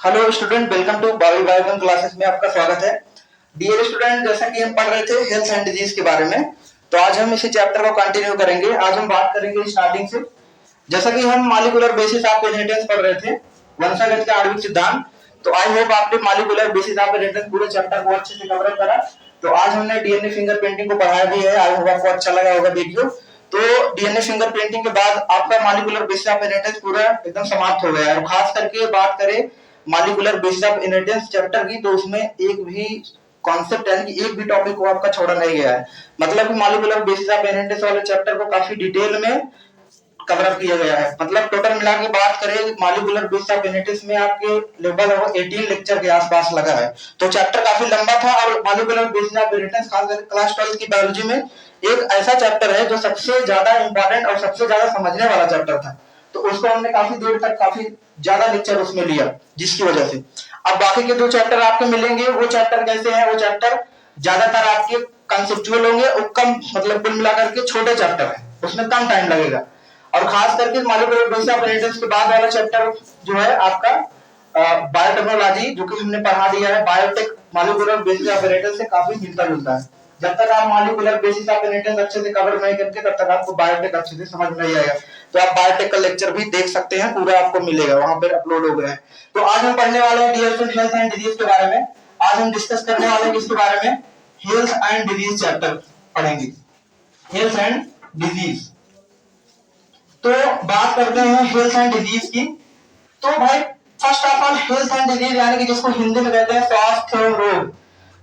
Hello student, welcome to बावी biochem classes में आपका स्वागत है। डियर स्टूडेंट, जैसा कि हम पढ़ रहे थे हेल्थ एंड डिजीज के बारे में, तो आज हम इसी चैप्टर को कंटिन्यू करेंगे। आज हम बात करेंगे स्टार्टिंग से। जैसा कि हम मॉलिक्यूलर बेसिस ऑफ इनहेरिटेंस पढ़ रहे थे, वंशागत का आणविक सिद्धांत, तो आई होप आपने मॉलिक्यूलर बेसिस ऑफ इनहेरिटेंस पूरे चैप्टर को अच्छे से कवर करा। तो आज हमने डीएनए फिंगरप्रिंटिंग को पढ़ाया भी है। आई होप आपको अच्छा लगा होगा वीडियो। तो डीएनए फिंगरप्रिंटिंग के बाद आपका मॉलिक्यूलर बेसिस ऑफ इनहेरिटेंस पूरा एकदम समाप्त हो गया है। और खास करके बात करें molecular basis of inheritance chapter की, तो उसमें एक भी कॉन्सेप्ट यानी कि एक भी टॉपिक को आपका छोड़ा नहीं गया है। मतलब कि मॉलिक्यूलर बेसिस ऑफ इनहेरिटेंस वाले चैप्टर को काफी डिटेल में कवर अप किया गया है। मतलब टोटल मिला के बात करें मॉलिक्यूलर बेसिस ऑफ इनहेरिटेंस में आपके लेवल 18 लेक्चर के आसपास लगा है। तो चैप्टर काफी लंबा था। और मॉलिक्यूलर बेसिस ऑफ इनहेरिटेंस खासकर क्लास 12 की बायोलॉजी में एक ऐसा चैप्टर है जो सबसे ज्यादा इंपॉर्टेंट और सबसे ज्यादा समझने वाला चैप्टर था। तो उसको हमने काफी देर तक काफी ज्यादा लेक्चर उसमें लिया, जिसकी वजह से अब बाकी के दो चैप्टर आपको मिलेंगे। वो चैप्टर कैसे हैं? वो चैप्टर ज्यादातर आपके कंसेप्चुअल होंगे और कम, मतलब कुल मिलाकर के छोटे चैप्टर है, उसमें कम टाइम लगेगा। और खास करके मॉलिक्यूलर बेसिस ऑफ इनहेरिटेंस के बाद वाला चैप्टर जो है आपका बायोटेक्नोलॉजी, जो कि हमने पढ़ा दिया है। Biotech molecular basis of inheritance से काफी मिलता जुलता है। जब तक आप मॉलिक्यूलर बेसिस ऑफ इनहेरिटेंस अच्छे से कवर नहीं करते, तब तक आपको बायोटेक अच्छे से समझ नहीं आएगा। तो आप बायोटेक का लेक्चर भी देख सकते हैं, पूरा आपको मिलेगा, वहां पर अपलोड हो गया है। तो आज हम पढ़ने वाले हैं dear student health and disease के बारे में। आज हम डिस्कस करने वाले हैं किसके बारे में? हेल्थ एंड डिजीज चैप्टर पढ़ेंगे, हेल्थ एंड डिजीज। तो बात करते हैं हेल्थ एंड डिजीज की। तो भाई first of all health and disease यानी कि जिसको हिंदी में कहते हैं स्वास्थ्य एवं रोग।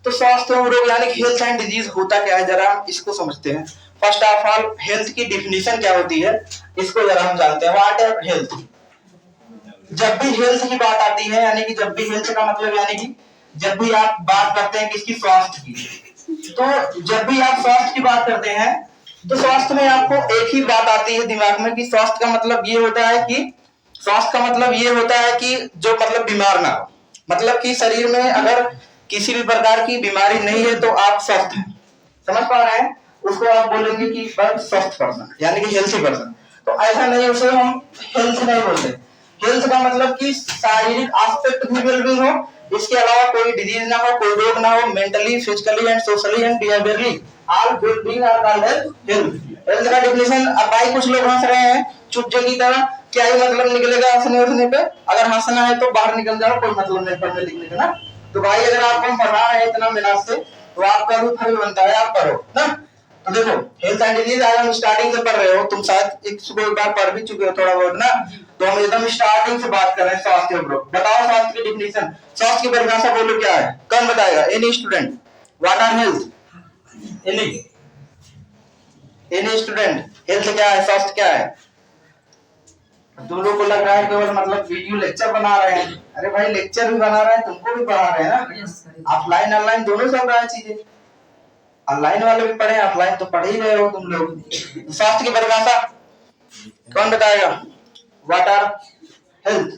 तो स्वास्थ्य एवं रोग यानी कि हेल्थ एंड डिजीज होता क्या है, जरा हम इसको समझते हैं। फर्स्ट ऑफ ऑल हेल्थ की डिफिनीशन क्या होती है, इसको जरा हम जानते हैं। What is health? जब भी हेल्थ की बात आती है, यानी कि जब भी हेल्थ का मतलब यानी कि जब भी आप बात करते हैं किसकी? स्वास्थ्य की। तो जब भी आप स्वास्थ्य की बात करते हैं, तो स्वास्थ्य में आपको एक ही बात आती है दिमाग में कि स्वास्थ्य का मतलब ये होता है कि स्वास्थ्य का मतलब ये होता है कि जो मतलब बीमार ना हो। मतलब कि शरीर में अगर किसी भी प्रकार की बीमारी नहीं है तो आप स्वस्थ हैं। समझ पा रहे हैं? उसको आप बोलेंगे कि बस स्वस्थ पर्सन यानी कि हेल्थी पर्सन। तो ऐसा नहीं, उसे हम हेल्थ नहीं बोलते। हेल्थ का मतलब कि शारीरिक एस्पेक्ट भी वेलबींग हो, इसके अलावा कोई डिजीज ना हो, कोई रोग ना हो, mentally, physically and socially and behaviourally all wellbeing are called as health. Health का डेफिनेशन अब भाई कुछ लोग हंस रहे हैं चुपचे की तरह, क्या ही मतलब निकलेगा हंसने उठने पे? अगर हंसना है तो बाहर निकल जाओ, कोई मतलब नहीं पढ़ने लिखने का ना। तो भाई अगर आपको हम पढ़ा रहे हैं इतना मेहनत से, तो आपका भी फर्ज बनता है आप करो ना। तो देखो हेल्थ एंड डिजीज आज हम स्टार्टिंग से पढ़ रहे हो, तुम शायद एक सुबह एक बार पढ़ भी चुके हो थोड़ा बहुत ना। तो हम एकदम स्टार्टिंग से बात कर रहे हैं स्वास्थ्य के ऊपर। बताओ स्वास्थ्य की डिफिनीशन, स्वास्थ्य की परिभाषा बोलो क्या है? कौन बताएगा? Any student, what are health? Any any student, health क्या है, स्वास्थ्य क्या है? तुम लोग को लग रहा है केवल मतलब वीडियो लेक्चर बना रहे हैं। अरे भाई लेक्चर भी बना रहे हैं, तुमको भी पढ़ा रहे हैं ना। ऑफलाइन ऑनलाइन दोनों चल रहा है चीजें। ऑनलाइन वाले भी पढ़े, ऑफलाइन तो पढ़ ही रहे हो तुम लोग। स्वास्थ्य की परिभाषा कौन बताएगा? What are health?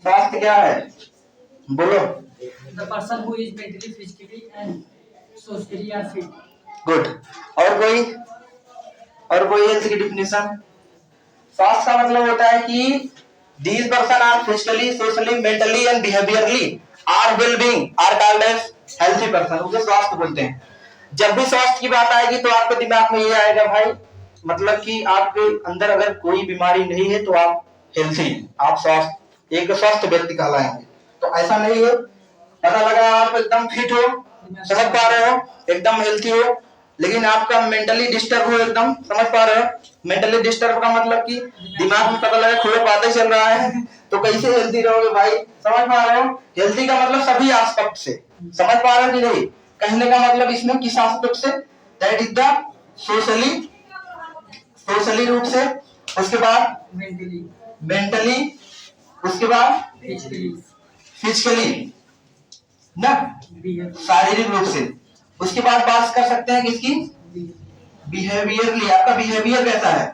स्वास्थ्य क्या है बोलो। The person who is mentally, physically and socially are fit. Good. और कोई हेल्थ की डिफिनेशन? स्वास्थ्य का मतलब होता है कि these person are physically, socially, mentally and behaviorally are well-being are called as healthy person, उसे स्वास्थ्य बोलते हैं। जब भी स्वास्थ्य की बात आएगी तो आपके दिमाग में ये आएगा भाई, मतलब कि आपके अंदर अगर कोई बीमारी नहीं है तो आप हेल्थी हैं, आप स्वस्थ, एक स्वस्थ व्यक्ति कहलाएंगे। तो ऐसा नहीं है, पता लगा आप एकदम फिट हो, समझ पा रहे हो, एकदम हेल्थी हो, लेकिन आपका मेंटली डिस्टर्ब हो, एकदम समझ पा रहे हो। मेंटली डिस्टर्ब का मतलब कि दिमाग में पता लगा खुले बातें चल रहा है, तो कैसे हेल्थी रहोगे भाई? समझ पा रहे हो? हेल्थी का मतलब सभी एस्पेक्ट से, समझ पा रहे हो कि नहीं? कहने का मतलब इसमें किस एस्पेक्ट से? दैट इज द सोशली रूप से, उसके बाद मेंटली, उसके बाद फिजिकली ना, शारीरिक रूप से। उसके बाद बात कर सकते हैं किसकी? बिहेवियरली, आपका बिहेवियर कैसा है,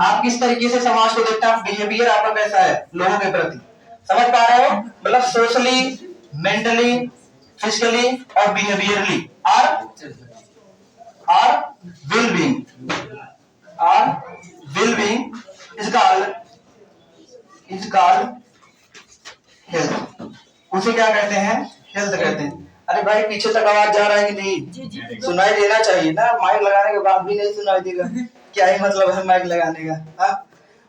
आप किस तरीके से समाज को देखते हैं, बिहेवियर आपका कैसा है लोगों के प्रति। समझ पा रहे हो? मतलब सोशली, मेंटली, फिजिकली और behaviourally are well being is called health. उसे क्या कहते हैं, हेल्थ कहते हैं। अरे भाई पीछे तक आवाज जा रहा है कि जी जी नहीं, सुनाई देना चाहिए ना, माइक लगाने के बाद भी नहीं सुनाई देगा, क्या ही मतलब है माइक लगाने का। हाँ,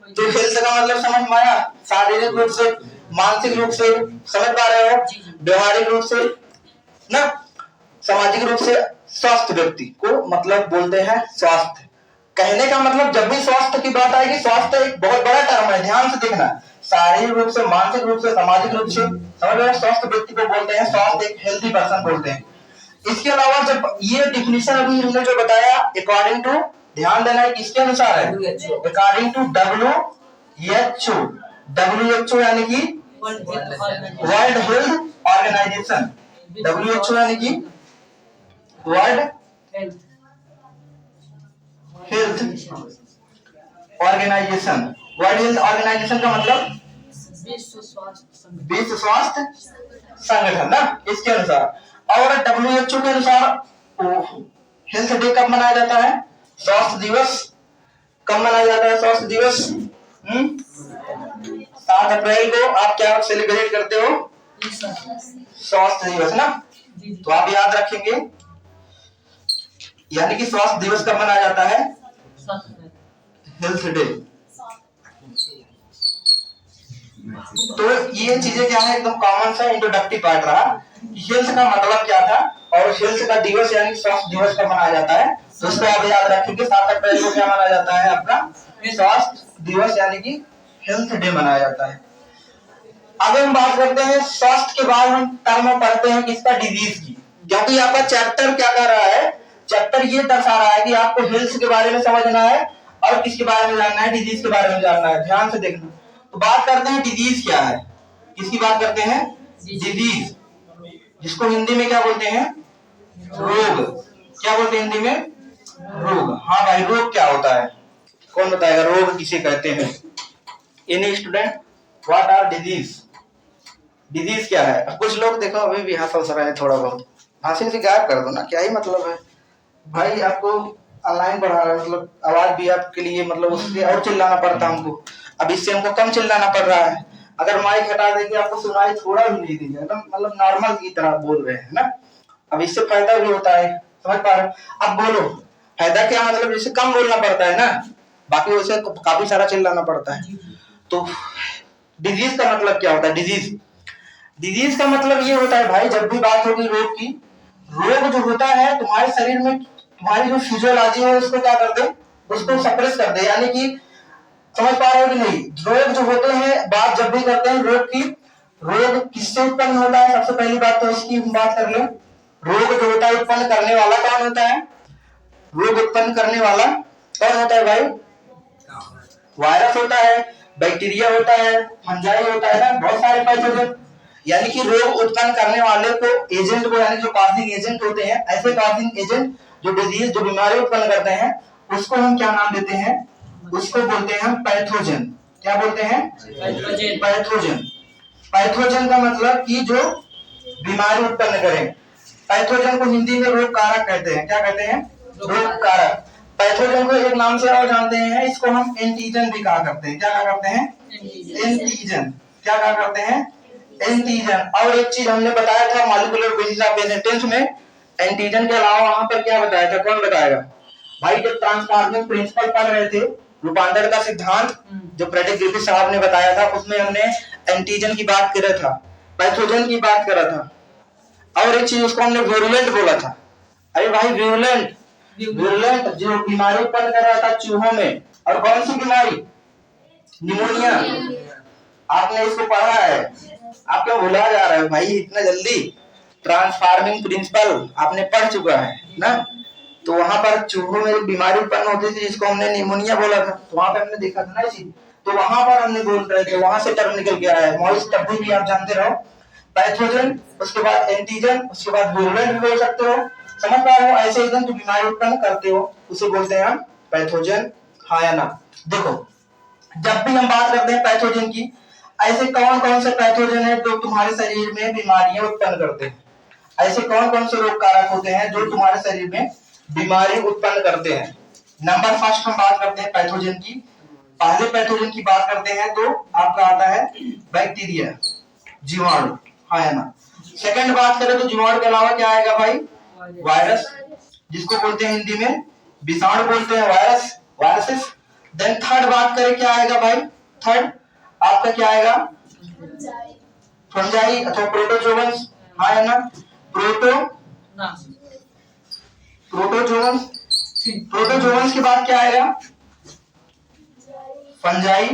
तो हेल्थ का मतलब समझ में आया, शारीरिक रूप से, मानसिक रूप से, समझ पा रहे हो, व्यवहारिक रूप से ना, सामाजिक रूप से स्वस्थ व्यक्ति को मतलब बोलते हैं स्वास्थ्य। कहने का मतलब जब भी स्वास्थ्य की बात आएगी, स्वास्थ्य एक बहुत बड़ा टर्म है, ध्यान से देखना, शारीरिक रूप से, मानसिक रूप से, सामाजिक रूप से, समझ रहे हो, स्वस्थ व्यक्ति को बोलते हैं स्वास्थ्य, एक हेल्दी पर्सन बोलते हैं। इसके अलावा जब ये डिफिनीशन अभी हमने जो बताया अकॉर्डिंग टू, ध्यान देना है किसके अनुसार है, अकॉर्डिंग टू WHO। WHO यानी कि वर्ल्ड हेल्थ ऑर्गेनाइजेशन, WHO यानी कि World Health Organisation. World Health Organisation का मतलब विश्व स्वास्थ्य संगठन ना, इसके अनुसार। और WHO के अनुसार हेल्थ डे कब मनाया जाता है, स्वास्थ्य दिवस कब मनाया जाता है, स्वास्थ्य दिवस 7 अप्रैल को। आप क्या सेलिब्रेट करते हो, स्वास्थ्य दिवस ना, तो आप याद रखेंगे, यानी कि स्वास्थ्य दिवस कब मनाया जाता है, हेल्थ डे। तो ये चीजें क्या है, एकदम कॉमन सा इंट्रोडक्टिव पार्ट रहा, हेल्थ का मतलब क्या था और हेल्थ का दिवस यानी स्वास्थ्य दिवस कब मनाया जाता है, तो इसको आप याद रखेंगे। 7 अप्रैल को क्या मनाया जाता है, आपका स्वास्थ्य दिवस यानी कि हेल्थ डे मनाया जाता है। अब हम बात करते हैं स्वास्थ्य के बाद हम टर्म पढ़ते हैं किसका, डिजीज की, क्योंकि आपका चैप्टर क्या कर रहा है, चैप्टर ये दर्शा रहा है कि आपको हेल्थ के बारे में समझना है और किसके बारे में जानना है, डिजीज के बारे में जानना है, ध्यान से देखना। तो बात करते हैं डिजीज क्या है, किसकी बात करते हैं, डिजीज, जिसको हिंदी में क्या बोलते हैं, रोग। क्या बोलते हैं हिंदी में, रोग। हाँ भाई, रोग क्या होता है, कौन बताएगा, रोग किसे कहते हैं, any student, what are disease, disease क्या है। अब कुछ लोग देखो अभी भी हंस रहे हैं, थोड़ा बहुत हंसी से गायब कर दो ना, क्या ही मतलब है भाई, आपको ऑनलाइन पढ़ा रहा है, मतलब आवाज भी आपके लिए मतलब उससे और चिल्लाना पड़ता हमको, अब इससे हमको कम चिल्लाना पड़ रहा है। अगर माइक हटा देंगे आपको सुनाई थोड़ा भी नहीं देगा, एकदम मतलब नॉर्मल की तरह बोल रहे हैं ना, अब इससे फायदा भी होता है, समझ पा रहे हो। अब बोलो फायदा क्या, मतलब जैसे कम बोलना पड़ता है ना, बाकी वैसे काफी सारा चिल्लाना पड़ता है। तो डिजीज का मतलब क्या होता है, डिजीज, डिजीज का मतलब ये होता है भाई, जब भी बात होगी रोग की, रोग जो होता है तुम्हारे शरीर में, तुम्हारी जो फिजियोलॉजी है उसको क्या कर दे, उसको सप्रेस कर दे, यानी कि समझ पा रहे हो कि नहीं, रोग जो होते हैं, बात जब भी करते हैं रोग की, रोग किससे उत्पन्न होता है, सबसे पहली बात तो उसकी बात कर ले। रोग जो होता है उत्पन्न करने वाला कौन होता है, रोग उत्पन्न करने वाला कौन होता है भाई, वायरस होता है, बैक्टीरिया होता है, फंजाई होता है ना, बहुत सारे पैथोजन, यानी कि रोग उत्पन्न करने वाले को, एजेंट को, यानी जो कॉजिंग एजेंट होते हैं, ऐसे कॉजिंग एजेंट जो डिजीज, जो बीमारी उत्पन्न करते हैं, उसको हम क्या नाम देते हैं, उसको बोलते हैं हम पैथोजन। क्या बोलते हैं, पैथोजन। पैथोजन का मतलब कि जो बीमारी उत्पन्न करें। पैथोजन को हिंदी में रोग कारक कहते हैं, क्या कहते हैं, रोग कारक। पैथोजन को एक नाम से और जानते हैं, इसको हम एंटीजन भी कहा करते हैं, क्या कहा करते हैं, एंटीजन। क्या कहा करते हैं, एंटीजन। और एक चीज हमने बताया था मॉलिक्यूलर बेसिस ऑफ इनहेरिटेंस में, एंटीजन के अलावा वहां पर क्या बताया था, कौन बताएगा भाई, जब ट्रांसफॉर्मिंग प्रिंसिपल पढ़ रहे थे, रूपांतर का सिद्धांत जो फ्रेडरिक ग्रिफिथ साहब ने बताया था, उसमें हमने एंटीजन की बात कर रहा था, पैथोजन की बात कर रहा था, और एक चीज उसको हमने विरुलेंट बोला था। अरे भाई विरुलेंट, विरुलेंट जो बीमारी उत्पन्न कर रहा था चूहों में, और कौन सी बीमारी, निमोनिया। आपने इसको पढ़ा है, आप क्यों भुला जा रहे हो भाई इतना जल्दी, ट्रांसफॉर्मिंग प्रिंसिपल आपने पढ़ चुका है ना, तो वहां पर चूहों में एक बीमारी उत्पन्न होती थी जिसको हमने निमोनिया बोला था, तो वहां पर हमने देखा था ना चीज, तो वहां पर हमने बोल रहे थे, वहां से टर्म निकल के आया है, मॉइस टर्म भी आप जानते रहो, पैथोजन, उसके बाद एंटीजन, उसके बाद विरुलेंट भी बोल सकते हो, समझ पा रहे हो, ऐसे एजेंट जो बीमारी उत्पन्न करते हो उसे बोलते हैं हम पैथोजन, हाँ या ना। देखो जब भी हम बात करते हैं पैथोजन की, ऐसे कौन कौन से पैथोजन है जो तुम्हारे शरीर में बीमारियां उत्पन्न करते हैं, ऐसे कौन कौन से रोग कारक होते हैं जो तुम्हारे शरीर में बीमारी उत्पन्न करते हैं। नंबर फर्स्ट हम बात करते हैं पैथोजन की, पहले पैथोजन की बात करते हैं तो आपका आता है बैक्टीरिया, जीवाणु, हाँ या ना। सेकंड बात करें तो जीवाणु के अलावा क्या आएगा भाई? वायरस, जिसको बोलते हैं हिंदी में विषाणु बोलते हैं, वायरस, वायरसेस। देन थर्ड बात करें क्या आएगा भाई? थर्ड आपका क्या आएगा? फंजाई अथवा प्रोटोजोअन्स, हाँ या ना? प्रोटोजोअन्स, प्रोटोजोअन्स के बाद क्या आएगा? फंजाई,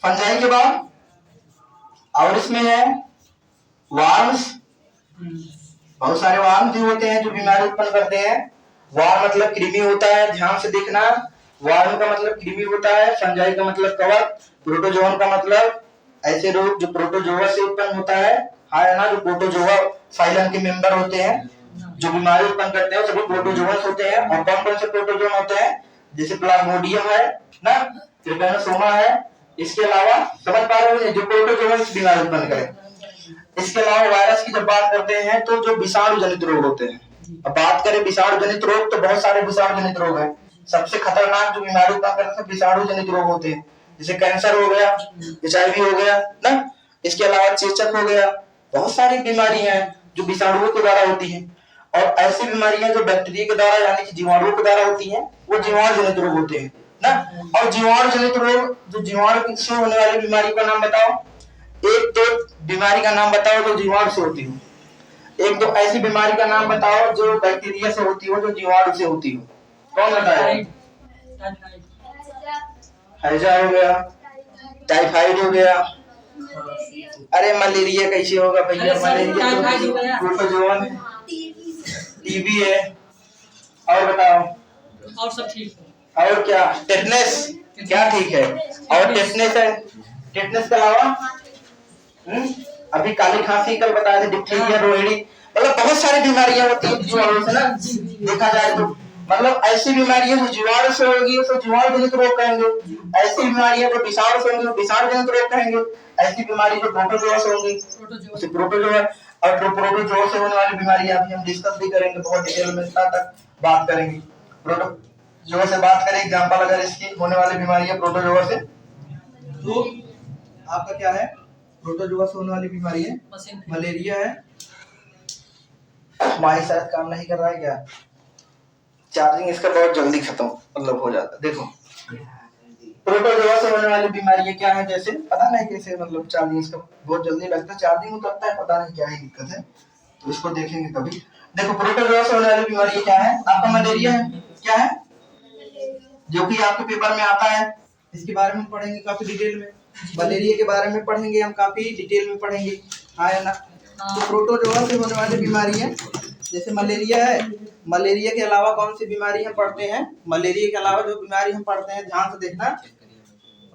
फंजाई के बाद और इसमें है वार्म्स, बहुत सारे वार्म भी होते हैं जो बीमारी उत्पन्न करते हैं। वार्म मतलब कृमि होता है, ध्यान से देखना। वार्म का मतलब कृमि होता है, फंजाई का मतलब कवक, प्रोटोजोअन का मतलब ऐसे रोग जो प्रोटोजोआ से उत्पन्न होता है, हाँ है ना? जो प्रोटोजोआ फाइलम के मेंबर होते हैं जो बीमारी उत्पन्न करते हैं सभी प्रोटोजोअस होते हैं। और कौन कौन से प्रोटोजोआ होते हैं? जैसे प्लाज्मोडियम है ना, ट्रिपैनोसोमा है। इसके अलावा समझ पा रहे हो जो प्रोटोजोअस बीमारी उत्पन्न करे। इसके अलावा वायरस की जब बात करते हैं तो जो विषाणु जनित रोग होते हैं। अब बात करें विषाणु जनित रोग तो बहुत सारे विषाणु जनित रोग हैं। सबसे खतरनाक जो बीमारी उत्पन्न करते हैं विषाणु जनित रोग होते हैं, जैसे कैंसर हो गया, HIV हो गया ना, इसके अलावा चेचक हो गया। बहुत सारी बीमारियां हैं जो विषाणुओं के द्वारा होती हैं। और ऐसी बीमारियां जो बैक्टीरिया के द्वारा यानी कि जीवाणुओं के द्वारा होती हैं वो जीवाणु जनित रोग होते हैं ना। और जीवाणु जनित रोग, जो जीवाणु से होने वाली बीमारी का नाम बताओ। एक तो बीमारी का नाम बताओ जो जीवाणु से होती हो, एक तो ऐसी बीमारी का नाम बताओ जो बैक्टीरिया से होती हो, जो जीवाणु से होती हो। कौन बताएगा? हैजा हो गया, टाइफाइड हो गया। अरे मलेरिया कैसे होगा भैया? मलेरिया तो प्रोटोजोअन है, टीबी है। और बताओ? और सब ठीक है। और क्या? टेटनस, क्या ठीक है? और टेटनस है। टेटनस के अलावा अभी काली खांसी कल बताया था, डिप्थीरिया, रोहिणी, मतलब बहुत सारी बीमारियां होती हैं जीवाणु से ना। देखा जाए तो मतलब ऐसी बीमारियां जो जीवाणु से होगी उसे जीवाणु जनित रोग कहेंगे। ऐसी बीमारियां जो विषाणु से होंगी विषाणु जनित रोग कहेंगे। ऐसी बीमारी जो प्रोटोजोआ से होंगी उसे प्रोटोजोआ। और जो प्रोटोजोआ से होने वाली बीमारियां अभी हम डिस्कस भी करेंगे, बहुत डिटेल में तक बात करेंगे। प्रोटोजोआ से बात करें एग्जांपल अगर इसकी होने वाली बीमारियां प्रोटोजोआ से, तो आपका क्या है? प्रोटोजोआ से होने वाली बीमारी है मलेरिया है। माइक शायद काम नहीं कर रहा है क्या? चार्जिंग इसका बहुत जल्दी खत्म मतलब हो जाता है। देखो प्रोटोजोआ से होने वाली बीमारी क्या है, जैसे पता नहीं कैसे मतलब चार्जिंग इसका बहुत जल्दी लगता है, चार्जिंग उतरता है, पता नहीं क्या ही दिक्कत है, तो इसको देखेंगे कभी। देखो प्रोटोजोआ से होने वाली बीमारी क्या है? आपका मलेरिया है। क्या है? जो कि आपके पेपर में आता है, इसके बारे में पढ़ेंगे काफी डिटेल में। मलेरिया के बारे में पढ़ेंगे हम, काफी डिटेल में पढ़ेंगे, हाँ या ना? तो प्रोटोजोआ से होने वाली बीमारी है जैसे मलेरिया है। मलेरिया के अलावा कौन सी बीमारी हम पढ़ते हैं? मलेरिया के अलावा जो बीमारी हम पढ़ते हैं, ध्यान से देखना।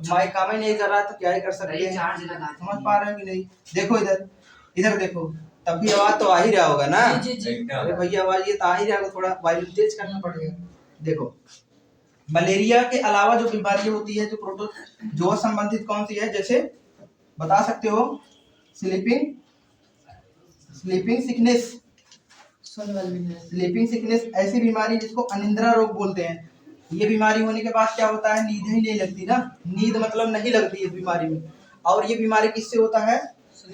माइक काम ही नहीं कर रहा तो क्या ही कर सकते हैं, समझ पा रहे हैं कि नहीं? देखो इधर, इधर देखो, तभी आवाज तो आ ही रहा होगा ना। अरे भैया आवाज ये तो आ ही रहा होगा, थोड़ा वॉल्यूम तेज करना पड़ेगा। देखो मलेरिया के अलावा जो बीमारी होती है जो प्रोटोजोआ संबंधित कौन सी है, जैसे बता सकते हो? स्लीपिंग सिकनेस, स्लीपिंग सिकनेस ऐसी बीमारी जिसको अनिद्रा रोग बोलते हैं। ये बीमारी होने के बाद क्या होता है? नींद ही नहीं लगती ना, नींद मतलब नहीं लगती इस बीमारी में। और ये बीमारी किससे होता है?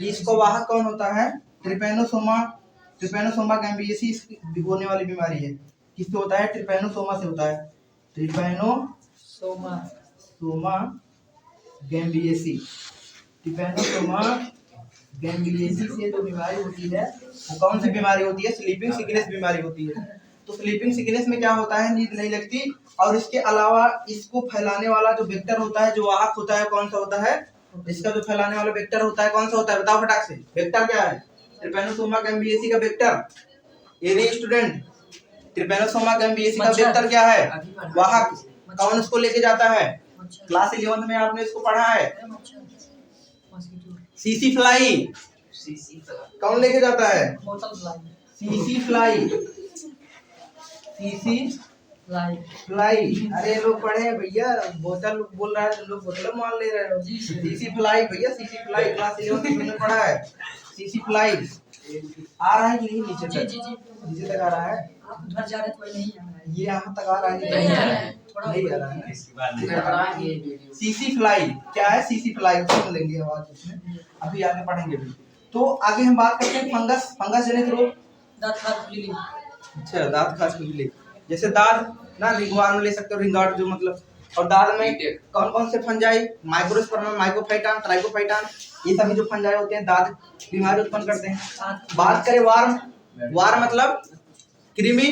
इसको वाहक कौन होता है? ट्रिपैनोसोमा, ट्रिपैनोसोमा गैम्बियेसिस होने वाली बीमारी है। किससे होता है? ट्रिपैनोसोमा से होता है। ट्रिपैनोसोमा गैम्बियेसी, ट्रिपैनोसोमा गैम्बियेसी से जो बीमारी होती है वो कौन सी बीमारी होती है? स्लीपिंग सिकनेस बीमारी होती है। तो स्लीपिंग सिकनेस में क्या होता है? नींद नहीं लगती। और इसके अलावा इसको फैलाने वाला जो वेक्टर होता है, जो वाहक होता है, कौन सा होता है? इसका जो फैलाने वाला वेक्टर होता है कौन सा होता है? बताओ फटाक से। वेक्टर क्या है? ट्रिपैनोसोमा गैम्बियेसी का वेक्टर। ये स्टूडेंट, ट्रिपैनोसोमा गैम्बियेसी का वेक्टर क्या है? वाहक। कौन इसको लेके जाता है? क्लास 11 में आपने इसको पढ़ा है, सीसी फ्लाई। कौन लेके जाता है? CC fly, CC fly. अरे लोग पढ़े हैं भैया, बोतल बोल रहा है, लोग बोतल मान ले रहे हो। सीसी फ्लाई भैया, सीसी फ्लाई क्लास 11 में पढ़ा है। सीसी फ्लाई आ रहा है कि नहीं? नीचे तक, नीचे तक आ रहा है। उधर जा रहे कोई नहीं आ रहा है, ये यहाँ तक आ रहा है, नहीं आ रहा है, नहीं आ रहा है। सीसी फ्लाई क्या है? सीसी फ्लाई उसमें लेंगे आवाज, उसमें अभी आगे पढ़ेंगे भी। तो आगे हम बात करते हैं फंगस जनित रोग। दांत खाज खुजली। अच्छा, दांत खास खुजली, जैसे दांत ना रिंगवर्म ले सकते हो, रिंगवर्म जो मतलब, और दांत में कौन कौन से फंजाई, माइक्रोस्पर्मा, माइकोफाइटान, ट्राइकोफाइटान, ये सभी जो फंजाई होते हैं दांत बीमारी उत्पन्न करते हैं। बात करें वार्म, वार्म मतलब कृमि,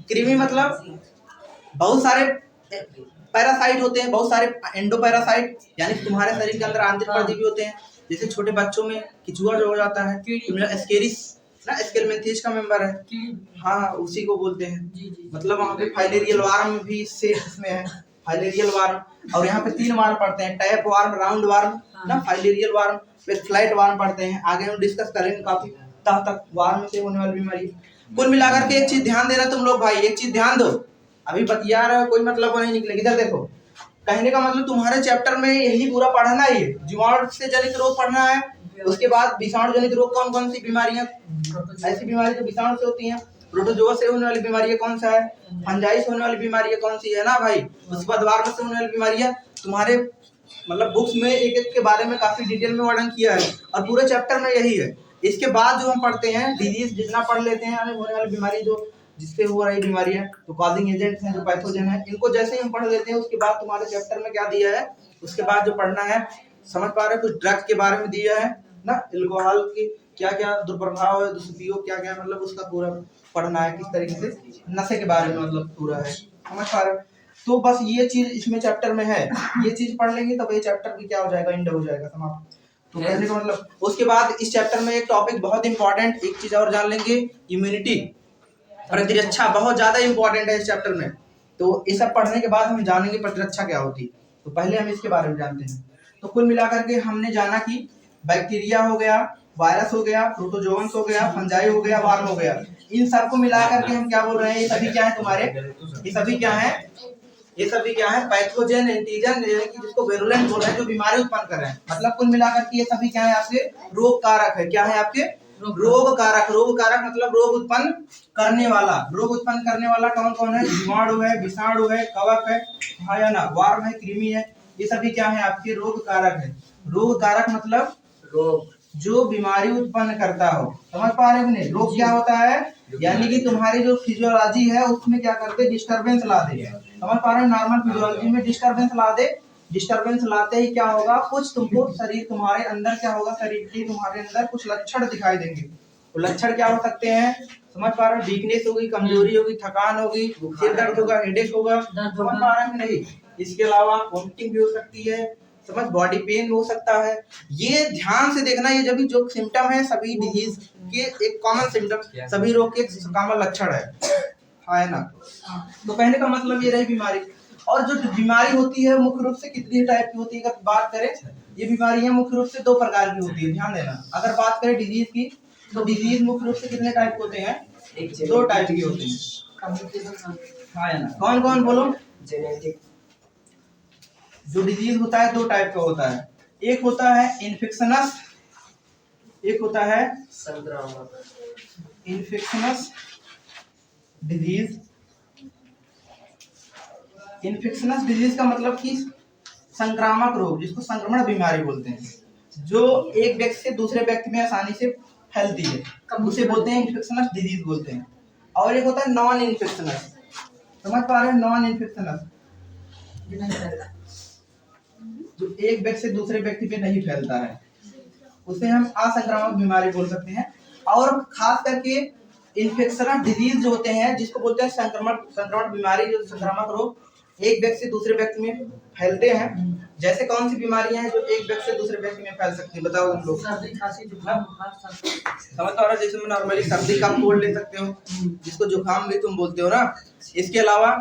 कृमि मतलब बहुत सारे पैरासाइट होते हैं, बहुत सारे एंडोपैरासाइट, यानी तुम्हारे शरीर के अंदर आंतरिक परजीवी होते हैं। जैसे छोटे बच्चों में किचुआ जो हो जाता है, एस्केरिस ना, एस्केलमेंथिस का मेंबर है, हाँ उसी को बोलते हैं। मतलब वहाँ पे फाइलेरियल वार्म भी इसमें है, फाइलेरियल वार्म। और यहाँ पे 3 वार्म पढ़ते हैं, टैप वार्म, राउंड वार्म ना, फाइलेरियल वार्म, फिर फ्लैट वार्म पढ़ते हैं। आगे हम डिस्कस करेंगे काफी तह तक वार्म से होने वाली बीमारी। कुल मिलाकर के एक चीज ध्यान देना तुम लोग भाई, एक चीज ध्यान दो, अभी बतिया रहे हो कोई मतलब नहीं निकलेगी। इधर देखो, कहने का मतलब तुम्हारे चैप्टर में यही पूरा पढ़ना ही है। जीवाणु से जनित रोग पढ़ना है, उसके बाद विषाणु जनित रोग कौन कौन सी बीमारियां, ऐसी बीमारी जो विषाणु से होती हैं। प्रोटोजोआ से होने वाली बीमारी कौन सा है, फंजाई से होने वाली बीमारी कौन सी है ना भाई। उसके बाद वार्म से होने वाली बीमारियां तुम्हारे मतलब बुक्स में एक एक के बारे में काफी डिटेल में वर्णन किया है, और पूरे चैप्टर में यही है। इसके बाद जो हम पढ़ते हैं डिजीज, जितना पढ़ लेते हैं हमें होने वाली बीमारी जो जिससे हो रही बीमारी है, तो कॉजिंग एजेंट्स हैं, जो पैथोजन है, इनको जैसे ही हम पढ़ लेते हैं उसके बाद तुम्हारे चैप्टर में क्या दिया है, उसके बाद जो पढ़ना है, समझ पा रहे हो, कुछ ड्रग्स के बारे में दिया है ना, अल्कोहल की क्या क्या दुष्प्रभाव है, दुष्पयोग क्या क्या, मतलब उसका पूरा पढ़ना है, किस तरीके से नशे के बारे में मतलब पूरा है, समझ पा रहे हो। तो बस ये चीज इसमें चैप्टर में है, ये चीज पढ़ लेंगे तब ये चैप्टर भी क्या हो जाएगा, एंड हो जाएगा, समाप्त। तो कहने का मतलब उसके बाद इस चैप्टर में एक टॉपिक बहुत इंपॉर्टेंट, एक चीज और जान लेंगे, इम्यूनिटी, प्रतिरक्षा बहुत ज्यादा इंपॉर्टेंट है इस चैप्टर में। तो ये सब पढ़ने के बाद हम जानेंगे प्रतिरक्षा क्या होती है, तो पहले हम इसके बारे में जानते हैं। तो कुल मिलाकर के हमने जाना कि बैक्टीरिया हो गया, वायरस हो गया, प्रोटोजोअन्स हो गया, फंजाई हो गया, वार्म हो गया, इन सबको मिलाकर के हम क्या बोल रहे हैं, ये सभी क्या है तुम्हारे, ये सभी क्या है, ये सभी क्या है, पैथोजन एंटीजन, यानी कि जिसको वेरुलेंट बोल रहे हैं, जो बीमारी उत्पन्न कर रहे हैं। मतलब कुल मिलाकर के ये सभी क्या है, आपके रोग कारक है। क्या है आपके रोग कारक, रोग कारक मतलब रोग उत्पन्न करने वाला। रोग उत्पन्न करने वाला कौन कौन है, जीवाणु है, विषाणु है, कवक है, हाँ या ना, वार्म है, कृमि है, ये सभी क्या है आपके रोग कारक है। रोग कारक मतलब रोग जो बीमारी उत्पन्न करता हो, समझ पा रहे हैं। रोग क्या होता है, यानी कि तुम्हारी जो फिजियोलॉजी है उसमें क्या करते, डिस्टरबेंस ला दे, समझ पा रहे हैं। नॉर्मल फिजियोलॉजी में डिस्टरबेंस ला दे, डिस्टरबेंस लाते ही क्या होगा, कुछ तुमको शरीर तुम्हारे अंदर क्या होगा, शरीर के तुम्हारे अंदर कुछ लक्षण दिखाई देंगे। वो लक्षण क्या हो सकते हैं, समझ पा रहे हो, वीकनेस होगी, कमजोरी होगी, थकान होगी, सिर दर्द होगा, हेडेक होगा, समझ पा रहे हैं कि नहीं। इसके अलावा वोमिटिंग भी हो सकती है, समझ, बॉडी पेन हो सकता है। ये ध्यान से देखना, ये जब जो सिम्टम है सभी डिजीज के एक कॉमन सिम्टम, सभी रोग के एक कॉमन लक्षण है ना। तो कहने का मतलब ये रही बीमारी। और जो बीमारी होती है मुख्य रूप से कितनी टाइप की होती है, अगर बात करें, ये बीमारियां मुख्य रूप से 2 प्रकार की होती है, ध्यान देना। अगर बात करें डिजीज की, तो डिजीज मुख्य रूप से कितने टाइप के होते हैं, 2 टाइप के होते हैं, हाँ ना। कौन कौन बोलो, जेनेटिक, जो डिजीज होता है 2 टाइप का होता है, एक होता है इन्फेक्शनस, एक होता है संक्रामक। इन्फेक्शनस डिजीज, इन्फेक्शनस डिजीज का मतलब कि संक्रामक रोग, जिसको संक्रमण बीमारी बोलते हैं, जो एक व्यक्ति से दूसरे व्यक्ति में आसानी से फैलती है, उसे बोलते हैं इन्फेक्शनस डिजीज बोलते हैं। और एक होता है नॉन इन्फेक्शनस, समझ पा रहे हैं, नॉन इन्फेक्शनस जो एक व्यक्ति से दूसरे व्यक्ति पे नहीं फैलता है, उसे हम असंक्रामक बीमारी बोल सकते हैं। और खास करके इन्फेक्शनस डिजीज जो होते हैं, जिसको बोलते हैं संक्रमण बीमारी, जो संक्रामक रोग एक व्यक्ति से दूसरे व्यक्ति में फैलते हैं। जैसे कौन सी बीमारियां हैं जो एक व्यक्ति से दूसरे व्यक्ति में फैल सकती है, बताओ तुम लोग। सर्दी, खांसी, जुकाम, बुखार, समझ पा रहे हो, जैसे नॉर्मली सर्दी का कोल्ड ले सकते हो, जिसको जुकाम भी तुम बोलते हो ना। इसके अलावा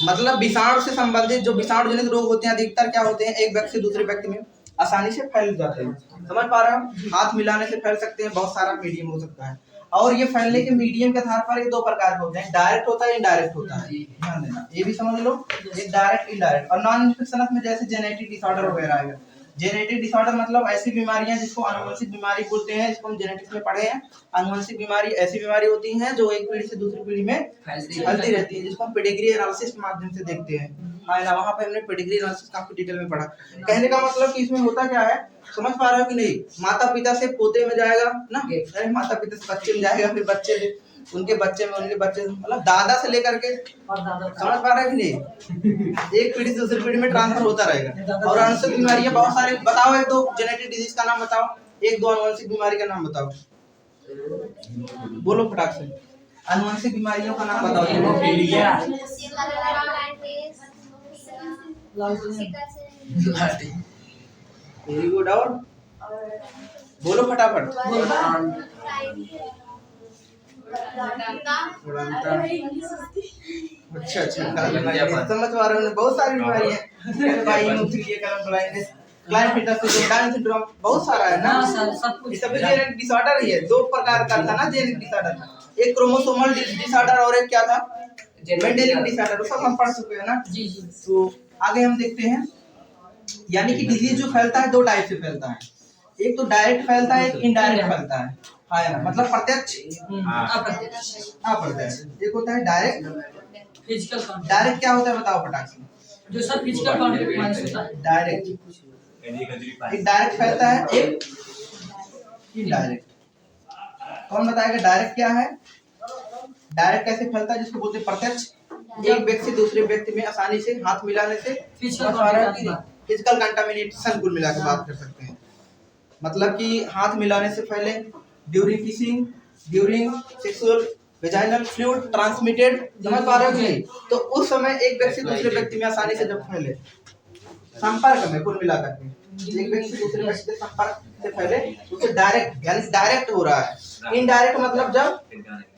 मतलब विषाणु से संबंधित जो विषाणु जनित रोग होते हैं, अधिकतर क्या होते हैं, एक व्यक्ति से दूसरे व्यक्ति में आसानी से फैल जाते हैं, समझ पा रहे हो। हाथ मिलाने से फैल सकते हैं, बहुत सारा मीडियम हो सकता है। और ये फैलने के मीडियम के आधार पर ये 2 प्रकार के होते हैं, डायरेक्ट होता है, इनडायरेक्ट होता है, ध्यान देना, ये भी समझ लो, एक डायरेक्ट, इनडायरेक्ट। और नॉन इन्फेक्शनस में जैसे जेनेटिक डिसऑर्डर वगैरह आएगा, जेनेटिक डिसऑर्डर मतलब ऐसी बीमारियां जिसको आनुवंशिक बीमारी बोलते हैं, इसको हम जेनेटिक्स में पढ़े हैं। आनुवंशिक बीमारी ऐसी बीमारी होती हैं जो एक पीढ़ी से दूसरी पीढ़ी में फैलती रहती है, जिसको हम पेडिग्री एनालिसिस के माध्यम से देखते हैं। हाँ ना, वहाँ पे हमने पेडिग्री एनालिसिस काफी डिटेल में पढ़ा। कहने का मतलब कि इसमें होता क्या है, समझ पा रहे हो कि नहीं? माता पिता से पोते में जाएगा ना, अरे माता पिता से बच्चे में जाएगा, फिर बच्चे से उनके बच्चे में, उनके बच्चे से, मतलब दादा से लेकर के, समझ पा रहे हो कि नहीं? एक पीढ़ी से दूसरी पीढ़ी में ट्रांसफर होता रहेगा। और आनुवंशिक बीमारियां बहुत सारी, बताओ एक दो जेनेटिक डिजीज का नाम बताओ, एक दो आनुवंशिक बीमारी का नाम बताओ, बोलो फटाक से। आनुवंशिक बीमारियों का नाम बताओ। वेरी गुड, और बोलो फटाफट। अच्छा समझ पा रहे हो, बहुत सारी बीमारी है, डाउन सिंड्रोम, बहुत सारा है ना, ये सब जेनेटिक डिसऑर्डर ही है। दो प्रकार का था ना जेनेटिक डिसऑर्डर, एक क्रोमोसोमल डिसऑर्डर और एक क्या था, मेंडेलियन डिसऑर्डर, सब हम पढ़ चुके हैं ना। जी जी। तो आगे हम देखते हैं, यानी कि डिजीज जो फैलता है दो टाइप से फैलता है, एक तो डायरेक्ट फैलता है, एक इनडायरेक्ट फैलता है। हाँ ना, मतलब प्रत्यक्ष अप्रत्यक्ष। एक होता है डायरेक्ट, फिजिकल डायरेक्ट क्या होता है बताओ फटाक से। जो सब फिजिकल कॉन्टेक्ट होता है डायरेक्ट, एक डायरेक्ट फैलता है, एक इनडायरेक्ट। कौन बताएगा डायरेक्ट क्या है? डायरेक्ट कैसे फैलता है, जिसको बोलते हैं प्रत्यक्ष, एक व्यक्ति से दूसरे व्यक्ति में आसानी से हाथ मिलाने से फिजिकल कंटामिनेशन कुल मिला के बात कर सकते हैं। मतलब कि हाथ मिलाने से पहले, during kissing, during sexual vaginal fluid transmitted, समझ पा रहे हो कि नहीं? तो उस समय एक व्यक्ति दूसरे व्यक्ति में आसानी से जब फैले, संपर्क में कुल मिलाकर के एक व्यक्ति दूसरे व्यक्ति के संपर्क से फैले, उसे डायरेक्ट यानी डायरेक्ट हो रहा है। इनडायरेक्ट मतलब जब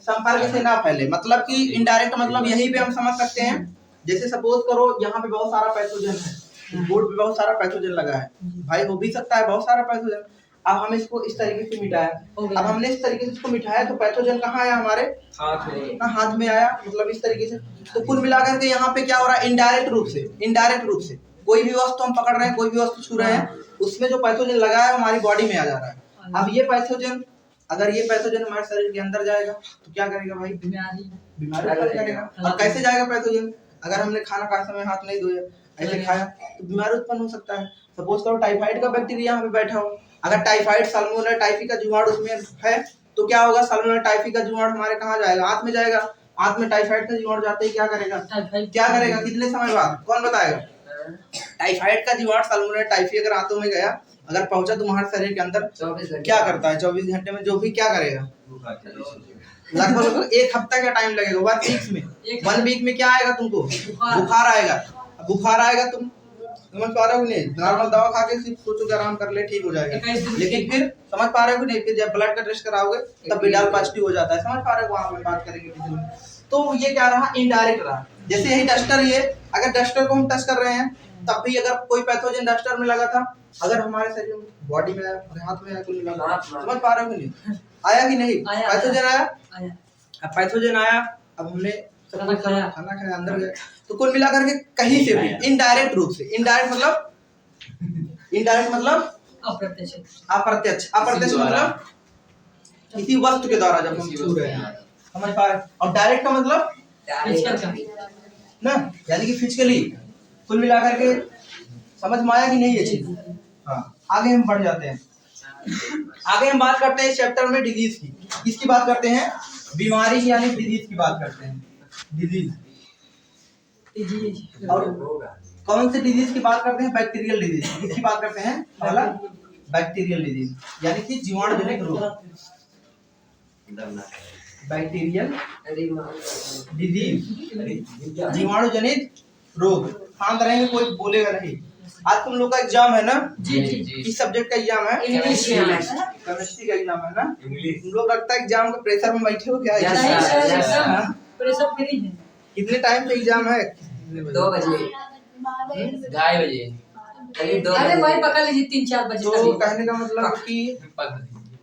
संपर्क से ना फैले, मतलब कि इनडायरेक्ट मतलब यहीं पे हम समझ सकते हैं, जैसे सपोज करो यहाँ पे बहुत सारा पैथोजन है, बोर्ड पे बहुत सारा पैथोजन लगा है, भाई हो भी सकता है बहुत सारा पैथोजन। अब हम इसको इस तरीके से मिटाया, अब हमने इस तरीके से इसको मिटाया तो पैथोजन कहाँ आया, हमारे हाथ में आया, मतलब इस तरीके से। तो कुल मिलाकर के यहाँ पे क्या हो रहा है, इनडायरेक्ट रूप से कोई भी वस्तु हम पकड़ रहे हैं, कोई भी वस्तु छू रहे हैं, उसमें जो पैथोजन लगा है हमारी बॉडी में आ जा रहा है। अब ये पैथोजन, अगर ये पैथोजन हमारे शरीर के अंदर जाएगा तो क्या करेगा भाई, बीमारी पैदा करेगा। और कैसे जाएगा पैथोजन, अगर हमने खाना खाते समय हाथ नहीं धोया, ऐसे खाया तो बीमारी उत्पन्न हो सकता है। सपोज करो टाइफाइड का बैक्टीरिया यहाँ पे बैठा हो, अगर टाइफाइड साल्मोनेला टाइफी का जीवाणु उसमें है तो क्या होगा, साल्मोनेला टाइफी का जीवाणु हमारे कहाँ जाएगा, हाथ में जाएगा। हाथ में टाइफाइड का जीवाणु जाते ही क्या करेगा, कितने समय बाद, कौन बताएगा? टाइफाइड का जीवाणु साल्मोनेला टाइफी अगर हाथों में गया, अगर पहुंचा तुम्हारे शरीर के अंदर, क्या करता है 24 घंटे में जो भी क्या करेगा, लगभग एक हफ्ता का टाइम लगेगा, 1 वीक में क्या आएगा तुमको, बुखार आएगा। बुखार आएगा, तुम समझ पा रहे हो नहीं, नॉर्मल दवा खा के सिर्फ सोचो कि आराम कर ले ठीक हो जाएगा, लेकिन फिर समझ पा रहे हो नहीं, फिर जब ब्लड का टेस्ट कराओगे तब बिडाल पॉजिटिव हो जाता है, समझ पा रहे हो, वहां पे बात करेंगे। तो ये क्या रहा, इनडायरेक्ट रहा। जैसे यही डस्टर, ये अगर डस्टर को हम टच कर रहे हैं तब भी अगर कोई पैथोजन डस्टर में लगा था, अगर हमारे शरीर में, बॉडी में आया, हाथ में आया, कुल मिला, समझ पा रहे हो कि नहीं, आया कि नहीं, पैथोजन आया। अब पैथोजन आया, अब हमने खाना खाया, अंदर गया, तो कुल मिलाकर के कहीं से भी इनडायरेक्ट रूप से, इनडायरेक्ट मतलब अप्रत्यक्ष मतलब किसी वस्तु के द्वारा जब हम छू रहे हैं, समझ पा रहे। और डायरेक्ट का मतलब ना, यानी कि फिजिकली। कुल मिलाकर के समझ में आया कि नहीं ये चीज? हाँ, आगे हम बढ़ जाते हैं। आगे हम बात करते हैं इस चैप्टर में डिजीज की। किसकी बात करते हैं? बीमारी यानी डिजीज की बात करते हैं। डिजीज और कौन से डिजीज की बात करते हैं? Bacterial disease. किसकी बात करते हैं? पहला बैक्टीरियल डिजीज यानी कि जीवाणुजनित रोग। बैक्टीरियल डिजीज, जीवाणुजनित रोग। शांत रहेंगे, कोई बोलेगा नहीं। आज तुम लोग का एग्जाम है ना? जी जी। किस सब्जेक्ट का एग्जाम है? इंग्लिश। केमिस्ट्री का एग्जाम है ना? तुम लोग लगता है एग्जाम के प्रेशर में बैठे हो क्या? प्रेशर फ्री है। कितने टाइम पे एग्जाम है? 2 बजे, 2:30 बजे, करीब 2 बजे। अरे भाई पकड़ लीजिए 3-4 बजे। तो कहने का मतलब कि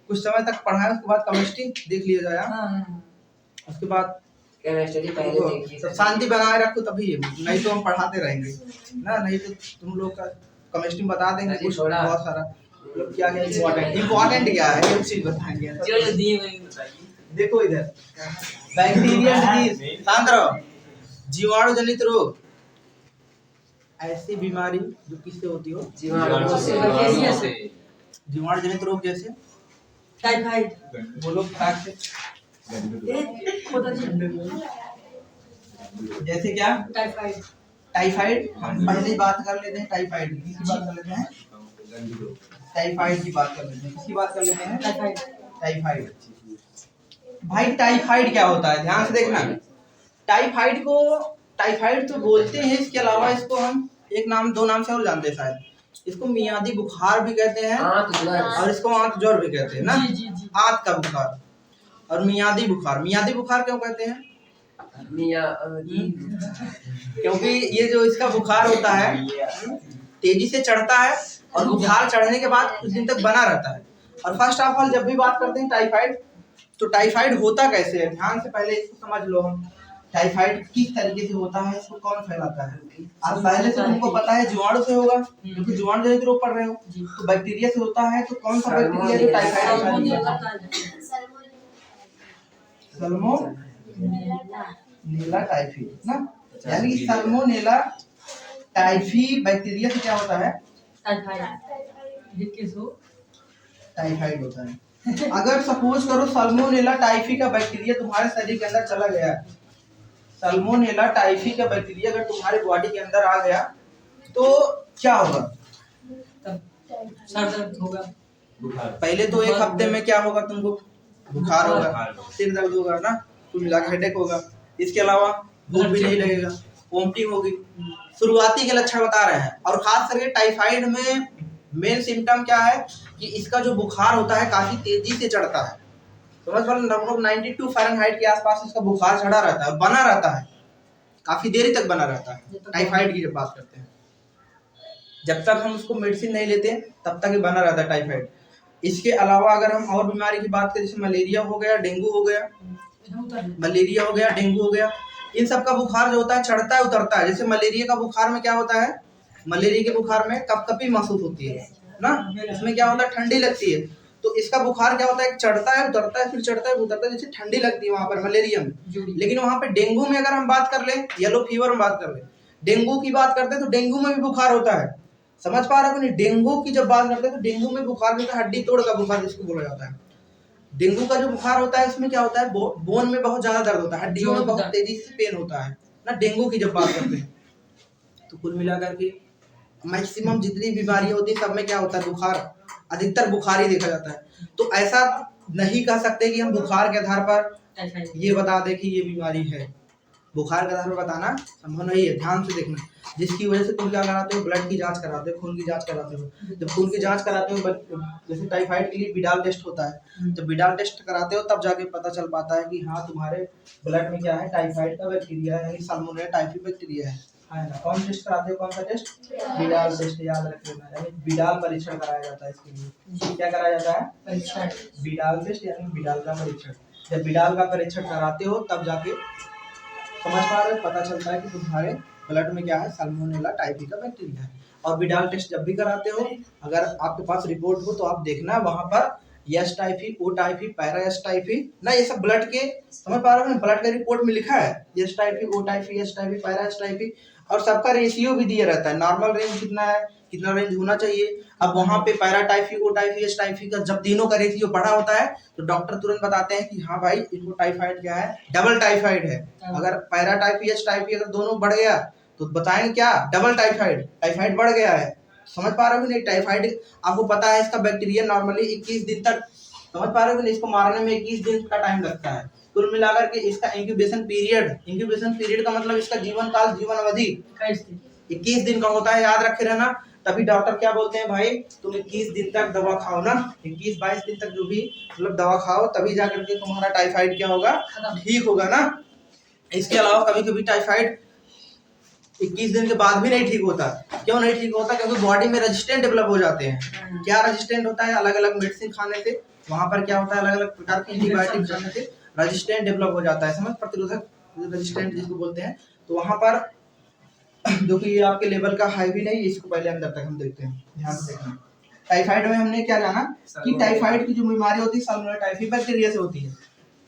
कुछ समय तक पढ़ा है, उसके बाद केमिस्ट्री देख लिया जाए। उसके बाद केमिस्ट्री पहले देखिए। सब शांति बनाए रखो तभी, नहीं तो हम पढ़ाते रहेंगे ना, नहीं तो तुम लोग का केमिस्ट्री में बता देंगे अरे कुछ थोड़ा। बहुत सारा, मतलब क्या क्या इम्पोर्टेंट क्या है एक चीज बताएंगे। जो दिए वही बताइए। देखो इधर, बैक्टीरिया डिजीज, शांत रहो। जीवाणु जनित रोग, ऐसी बीमारी जो किससे होती हो? जीवाणु से। जीवाणु जनित रोग जैसे टाइफाइड, बोलो फटाक से, जैसे क्या? Typhoid, typhoid. हम पहले ही बात कर लेते हैं टाइफाइड की, किसकी बात कर लेते हैं? टाइफाइड की बात कर लेते हैं, किसकी बात कर लेते हैं? टाइफाइड। टाइफाइड। भाई टाइफाइड क्या होता है, ध्यान से देखना। टाइफाइड को, टाइफाइड तो बोलते हैं, इसके अलावा इसको हम एक नाम, दो नाम से और जानते हैं शायद। इसको मियादी बुखार भी कहते हैं और इसको आंत ज्वर भी कहते हैं ना। जी जी जी। आंत का बुखार और मियादी बुखार। मियादी बुखार क्यों कहते हैं? क्योंकि ये जो इसका बुखार होता है तेजी से चढ़ता है और बुखार चढ़ने के बाद कुछ दिन तक बना रहता है। और फर्स्ट ऑफ ऑल जब भी बात करते हैं टाइफाइड, तो टाइफाइड होता कैसे है, ध्यान से पहले इसको समझ लो। हम टाइफाइड किस तरीके से होता है, इसको कौन फैलाता है? आज पहले से तुमको पता है जीवाणु से होगा, क्योंकि जीवाणु जनित रोग पढ़ रहे हो। तो बैक्टीरिया से होता है, तो कौन सा बैक्टीरिया जो टाइफाइड फैलाता है? सल्मोनेला टाइफी ना, यानी सल्मोनेला टाइफी बैक्टीरिया से क्या होता है? टाइफाइड होता है। अगर सपोज करो सल्मोनेला टाइफी का बैक्टीरिया तुम्हारे शरीर के अंदर चला गया, सल्मोनेला टाइफी का बैक्टीरिया अगर तुम्हारे बॉडी के अंदर आ गया तो क्या होगा? सर दर्द होगा, पहले तो एक हफ्ते में क्या होगा तुमको? बुखार होगा, सिर दर्द होगा ना, कुल मिला के हेडेक होगा। इसके अलावा भूख भी नहीं लगेगा, वोमिटिंग होगी। शुरुआती के लक्षण बता रहे हैं। और खास करके टाइफाइड में मेन सिम्टम क्या है कि इसका जो बुखार होता है काफी तेजी से चढ़ता है। समझ पा, लगभग 92 फ़ारेनहाइट के आसपास इसका बुखार चढ़ा रहता है, बना रहता है, काफी देरी तक बना रहता है। टाइफाइड की जब बात करते हैं, जब तक हम उसको मेडिसिन नहीं लेते तब तक ही बना रहता है टाइफाइड। इसके अलावा अगर हम और बीमारी की बात करें, जैसे मलेरिया हो गया, डेंगू हो गया, मलेरिया हो गया, डेंगू हो गया, इन सब का बुखार जो होता है चढ़ता है उतरता है। जैसे मलेरिया का बुखार में क्या होता है, मलेरिया के बुखार में कपकपी महसूस होती है ना, इसमें क्या होता है, ठंडी लगती है। तो इसका बुखार क्या होता है, चढ़ता है उतरता है, फिर चढ़ता है उतरता है, जैसे ठंडी लगती है वहां पर मलेरिया में। लेकिन वहां पे डेंगू में अगर हम बात कर ले, येलो फीवर में बात कर ले, डेंगू की बात करते हैं तो डेंगू में भी बुखार होता है। समझ पा रहे हो नहीं? डेंगू की जब बात करते हैं तो डेंगू में बुखार होता है, हड्डी तोड़ का बुखार जिसको बोला जाता है। डेंगू का जो बुखार होता है इसमें क्या होता है, बोन में बहुत ज्यादा दर्द होता है, हड्डियों में बहुत तेजी से पेन होता है ना, डेंगू की जब बात करते हैं। तो कुल मिलाकर के मैक्सिमम जितनी बीमारियां होती है सब में क्या होता है, बुखार, अधिकतर बुखार ही देखा जाता है। तो ऐसा नहीं कह सकते कि हम बुखार के आधार पर ये बता दें कि ये बीमारी है। बुखार के आधार पर बताना संभव नहीं है। ध्यान से देखना, जिसकी वजह से तुम क्या कराते हो, ब्लड की जांच कराते हो, खून की जांच कराते हो। जब खून की जांच कराते हो, जैसे टाइफाइड के लिए विडाल टेस्ट होता है, जब विडाल टेस्ट कराते हो तब जाके पता चल पाता है कि हाँ तुम्हारे ब्लड में क्या है, टाइफाइड का बैक्टीरिया है, यानी सल्मोनेला टाइफी बैक्टीरिया है ना। कौन टेस्ट कराते हो, कौन सा टेस्ट? विडाल टेस्ट, याद रख लेना, यानी विडाल परीक्षण कराया जाता है। इसके लिए क्या कराया जाता है? परीक्षण, विडाल टेस्ट यानी विडाल का परीक्षण। जब विडाल का परीक्षण कराते हो तब जाके समझ पा रहे हो, पता चलता है कि तुम्हारे ब्लड में क्या है, सल्मोनेला टाइफी का बैक्टीरिया है। और विडाल टेस्ट जब भी कराते हो, अगर आपके पास रिपोर्ट हो तो आप देखना वहां पर S typhi, O typhi, para S typhi ना, ये सब ब्लड के, समझ पा रहे हो, ब्लड के रिपोर्ट में लिखा है S typhi, O typhi, S typhi, para S typhi. और सबका रेशियो भी दिया रहता है, नॉर्मल रेंज कितना है, कितना रेंज होना चाहिए। अब वहां पे para typhi, O typhi, S typhi का जब तीनों का रेशियो बड़ा होता है तो डॉक्टर तुरंत बताते हैं कि हाँ भाई इनको टाइफाइड क्या है, डबल टाइफाइड है। अगर पैरा टाइफी, एस टाइफी अगर दोनों बढ़ गया तो बताएंगे क्या, डबल टाइफाइड, टाइफाइड बढ़ गया है। समझ पा रहे हो नहीं? टाइफाइड आपको पता है इसका बैक्टीरिया नॉर्मली 21 दिन तक, समझ पा रहे हो नहीं, इसको मारने में 21 दिन का टाइम लगता है। कुल मिलाकर के इसका इंक्यूबेशन पीरियड का मतलब इसका जीवन काल, जीवन अवधि 21 दिन का होता है, याद रखे रहना। तभी डॉक्टर क्या बोलते हैं, भाई तुम 21 दिन तक दवा खाओ ना, 21-22 दिन तक जो भी मतलब दवा खाओ, तभी जाकर के तुम्हारा टाइफाइड क्या होगा, ठीक होगा ना। इसके अलावा कभी कभी टाइफाइड 21 दिन के बाद भी नहीं ठीक होता। क्यों नहीं ठीक होता? क्योंकि बॉडी में रेजिस्टेंट डेवलप हो जाते हैं। क्या रेजिस्टेंट होता है? अलग अलग मेडिसिन खाने से वहां पर क्या होता है, अलग अलग प्रकार की एंटीबायोटिक खाने से रेजिस्टेंट डेवलप हो जाता है, समझ, प्रतिरोधक रेजिस्टेंट जिसको बोलते हैं। तो वहां पर जो कि ये आपके लेवल का हाई भी नहीं, इसको पहले अंदर तक हम देखते हैं, ध्यान से देखना। टाइफाइड में हमने क्या जाना कि टाइफाइड की जो बीमारी होती है साल्मोनेला टाइफी बैक्टीरिया से होती है।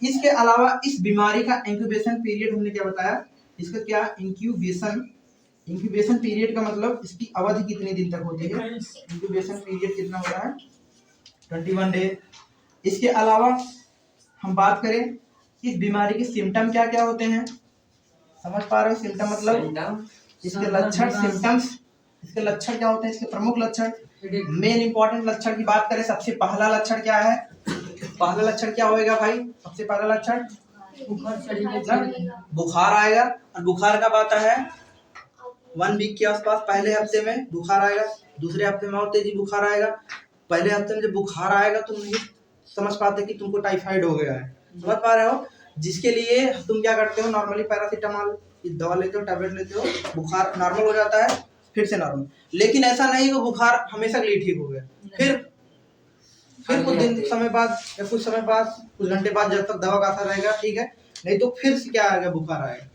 इसके अलावा इस बीमारी का इंक्यूबेशन पीरियड हमने क्या बताया, इसका क्या इंक्यूबेशन पीरियड का मतलब इसकी अवधि कितने दिन तक होती है, इंक्यूबेशन पीरियड कितना होता है 21 डे। इसके अलावा हम बात करें इस बीमारी के सिम्टम क्या क्या होते हैं, समझ पा रहे हो, सिम्टम मतलब इसके लक्षण, सिम्टम्स, इसके लक्षण क्या होते हैं, इसके प्रमुख लक्षण, मेन इंपॉर्टेंट लक्षण की बात करें, सबसे पहला लक्षण क्या है, पहला लक्षण क्या होएगा भाई, सबसे पहला लक्षण बुखार आएगा। और बुखार कब आता है, 1 वीक के आसपास, पहले हफ्ते में बुखार आएगा, दूसरे हफ्ते में और तेजी बुखार आएगा। पहले हफ्ते में जब बुखार आएगा तुम नहीं समझ पाते कि तुमको टाइफाइड हो गया है, समझ पा रहे हो, जिसके लिए तुम क्या करते हो, नॉर्मली पैरासीटामोल दवा लेते हो, टैबलेट लेते हो, बुखार नॉर्मल हो जाता है, फिर से नॉर्मल। लेकिन ऐसा नहीं कि बुखार हमेशा के लिए ठीक हो गया, फिर कुछ दिन समय बाद या कुछ समय बाद, कुछ घंटे बाद, जब तक दवा का असर रहेगा ठीक है, नहीं तो फिर से क्या आएगा, बुखार आएगा,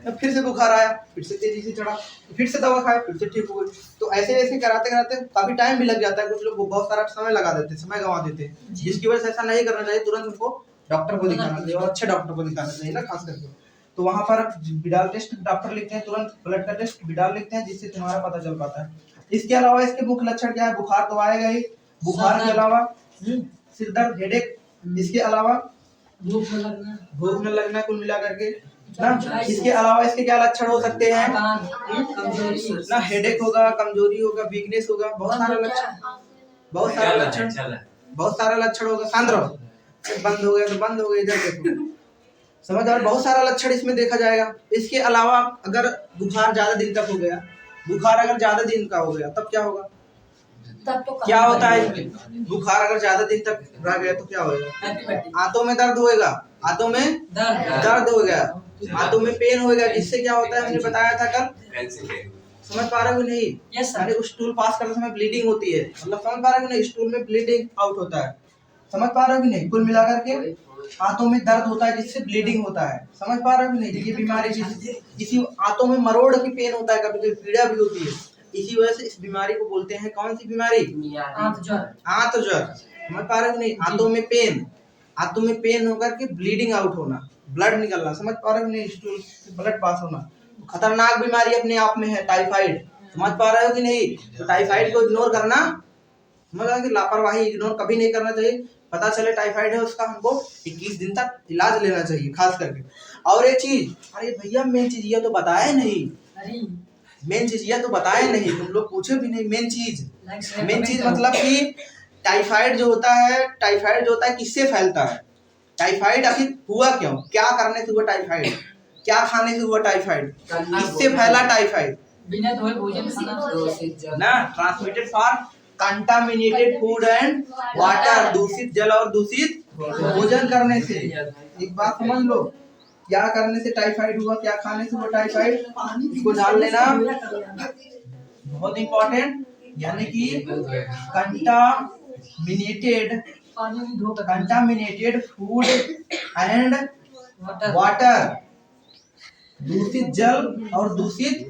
जब फिर से बुखार आया, फिर से तेजी से चढ़ा, फिर से दवा खाए, फिर से ठीक हो गई। तो ऐसे ऐसे कराते कराते काफी टाइम भी लग जाता है, कुछ लोग बहुत सारा समय लगा देते हैं, समय गंवा देते हैं, जिसकी वजह से ऐसा नहीं करना चाहिए, तुरंत उनको डॉक्टर को दिखाना चाहिए, और अच्छे डॉक्टर को दिखाना चाहिए ना, खास करके। तो वहाँ पर विडाल टेस्ट डॉक्टर लिखते हैं, तुरंत ब्लड का टेस्ट विडाल लिखते हैं, जिससे तुम्हारा पता चल पाता है। इसके अलावा इसके मुख्य लक्षण क्या है, बुखार तो आएगा ही, बुखार के अलावा सिर दर्द, हेडेक, इसके अलावा भूख न लगना, कुल मिला करके ना। इसके अलावा इसके क्या लक्षण हो सकते हैं ना, हेडेक होगा, कमजोरी होगा, वीकनेस होगा, बहुत सारा लक्षण होगा। शांत रहो, बंद हो गया तो बंद हो गया, इधर देखो, समझ आ रहा, बहुत सारा लक्षण इसमें देखा जाएगा। इसके अलावा अगर बुखार ज्यादा दिन तक हो गया, बुखार अगर ज्यादा दिन का हो गया तब क्या होगा, तब तो क्या होता है, बुखार अगर ज्यादा दिन तक रह गया तो क्या होगा, आंतों में दर्द होएगा, आंतों में दर्द होगा, आंतों में पेन होएगा, जिससे क्या होता है, हमने बताया था कल, समझ पा रहे हो नहीं, यानी स्टूल पास करते समय ब्लीडिंग होती है, मतलब समझ पा रहे हो नहीं, स्टूल में ब्लीडिंग आउट होता है, समझ पा रहे हो नहीं, कुल मिलाकर के आंतों में दर्द होता है, जिससे ब्लीडिंग होता है, समझ पा रहे हो नहीं, ये बीमारी इसी आंतों में मरोड़ की पेन होता है, कभी कभी पीड़ा भी होती है, इसी वजह से इस बीमारी को बोलते हैं, कौन सी बीमारी, आंत ज्वर, समझ पा रहे हो नहीं, आंतों में पेन होकर के ब्लीडिंग आउट होना, ब्लड निकलना, समझ पा रहे हो नहीं, स्टूल से ब्लड पास होना, खतरनाक बीमारी अपने आप में है टाइफाइड, समझ पा रहे हो कि नहीं। तो टाइफाइड को इग्नोर करना, समझ रहे हो कि लापरवाही इग्नोर कभी नहीं करना चाहिए, पता चले टाइफाइड है उसका हमको 21 दिन तक इलाज लेना चाहिए खास करके। और एक चीज, अरे भैया मेन चीज ये तो बताया नहीं, मेन चीज ये तो बताया नहीं, तुम लोग पूछे भी नहीं, मेन चीज मतलब कि टाइफाइड जो होता है किससे फैलता है, टाइफाइड आखिर हुआ क्यों, क्या करने से हुआ टाइफाइड, क्या खाने से हुआ टाइफाइड, किससे फैला टाइफाइड, बिना धोए भोजन खाना ना, transmitted for contaminated food and water, दूषित जल और दूषित भोजन करने से। एक बात समझ लो, क्या करने से टाइफाइड हुआ, क्या खाने से हुआ टाइफाइड, इसको जान लेना बहुत इंपॉर्टेंट, यानी कि कंटामिनेटेड फूड एंड वाटर, दूषित जल और दूषित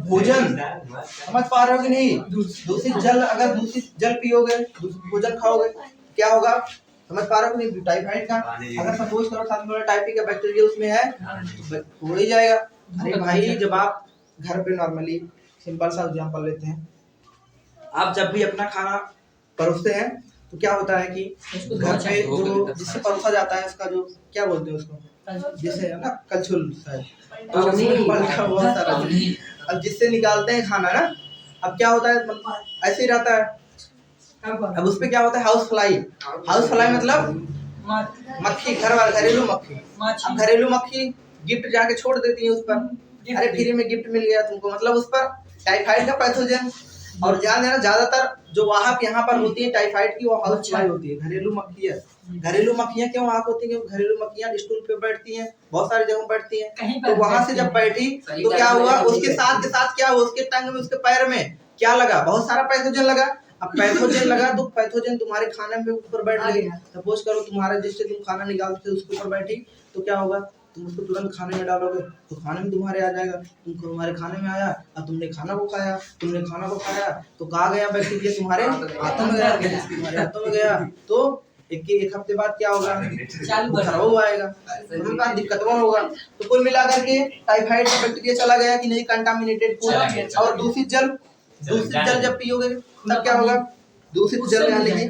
भोजन, समझ पा रहे हो कि नहीं, दूषित जल, अगर दूषित जल पियोगे, दूषित भोजन खाओगे क्या होगा, समझ पा रहे हो कि नहीं, टाइफाइड का अगर सपोज करो साल्मोनेला टाइफी का बैक्टीरिया उसमें है तो हो ही जाएगा। अरे भाई जब आप घर पे नॉर्मली सिंपल सा एग्जांपल लेते हैं, आप जब भी अपना खाना परोसते हैं तो क्या होता है कि घर पे जो जिससे परोसा जाता है उसका जो क्या बोलते हैं उसको, जिसे है ना कलछुल शायद, तो बहुत सारा, अब जिससे निकालते हैं खाना ना, अब क्या होता है ऐसे ही रहता है, अब उसपे क्या होता है हाउस फ्लाई मतलब मक्खी, घरेलू मक्खी, अब घरेलू मक्खी गिफ्ट जाके छोड़ देती है उस पर, अरे फ्री में गिफ्ट मिल गया तुमको, मतलब उस पर टाइफाइड का पैथोजन। और ध्यान देना ज्यादातर जो वाहक यहाँ पर होती है टाइफाइड की, वो हाउस फ्लाई होती है, घरेलू मक्खी है। घरेलू मक्खियाँ क्यों वाहक होती है, घरेलू मक्खियाँ स्टूल पे बैठती हैं, बहुत सारी जगह बैठती हैं, तो वहां से जब बैठी तो क्या हुआ, उसके साथ क्या हुआ, उसके टंग में, उसके पैर में क्या लगा, बहुत सारा पैथोजन लगा। अब पैथोजन लगा तो पैथोजन तुम्हारे खाने में ऊपर बैठ गई, सपोज करो तुम्हारे जिससे तुम खाना निकालते हो उसके ऊपर बैठी, तो क्या होगा, तुम उसको तुरंत खाने में डालोगे तो खाने में तुम्हारे आ जाएगा, तुमको तुम्हारे खाने में आया और तुमने खाना को खाया, तुमने खाना को खाया तो कहाँ गया बैक्टीरिया, तुम्हारे हाथों में गया, तुम्हारे हाथों में गया तो एक हफ्ते बाद क्या होगा, खराब आएगा, उसके बाद दिक्कत होगा। तो कुल मिलाकर के टाइफाइड का बैक्टीरिया चला गया कि नहीं, कंटामिनेटेड पूरा। और दूषित जल जब पियोगे तब क्या होगा, दूषित जल यानी कि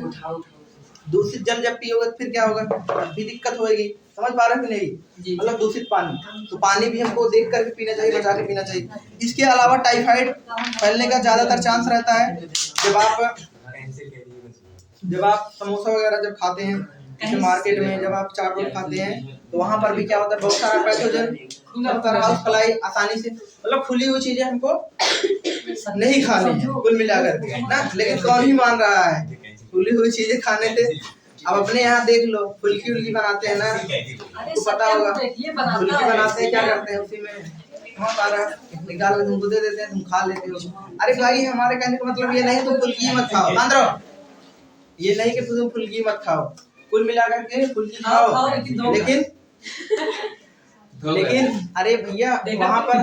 दूषित जल जब पियोगे फिर क्या होगा, भी दिक्कत होगी। समझ पा रहे हो कि नहीं, मतलब दूषित पानी, तो पानी भी हमको देख करके पीना चाहिए, बचा के पीना चाहिए। इसके अलावा टाइफाइड फैलने का ज्यादातर चांस रहता है जब आप समोसा वगैरह जब खाते हैं, जैसे मार्केट में जब आप चाट रोल खाते हैं तो वहां पर भी क्या होता है, बहुत सारा पैथोजन, बहुत सारा हाउस फ्लाई आसानी से, मतलब खुली हुई चीजें हमको नहीं खानी है कुल मिलाकर के ना। लेकिन कौन ही मान रहा है खुली हुई चीजें खाने से। अब अपने यहाँ देख लो, फुल्की उल्की बनाते हैं ना, तो पता होगा फुल्की बनाते हैं, क्या करते हैं उसी में सारा निकाल के तुमको दे देते हैं, तुम खा लेते हो। अरे भाई हमारे कहने का मतलब ये नहीं तुम फुल्की मत खाओ, मान रहो, ये नहीं कि तुम फुल्की मत खाओ, कुल मिलाकर के फुल्की खाओ, लेकिन अरे भैया वहाँ पर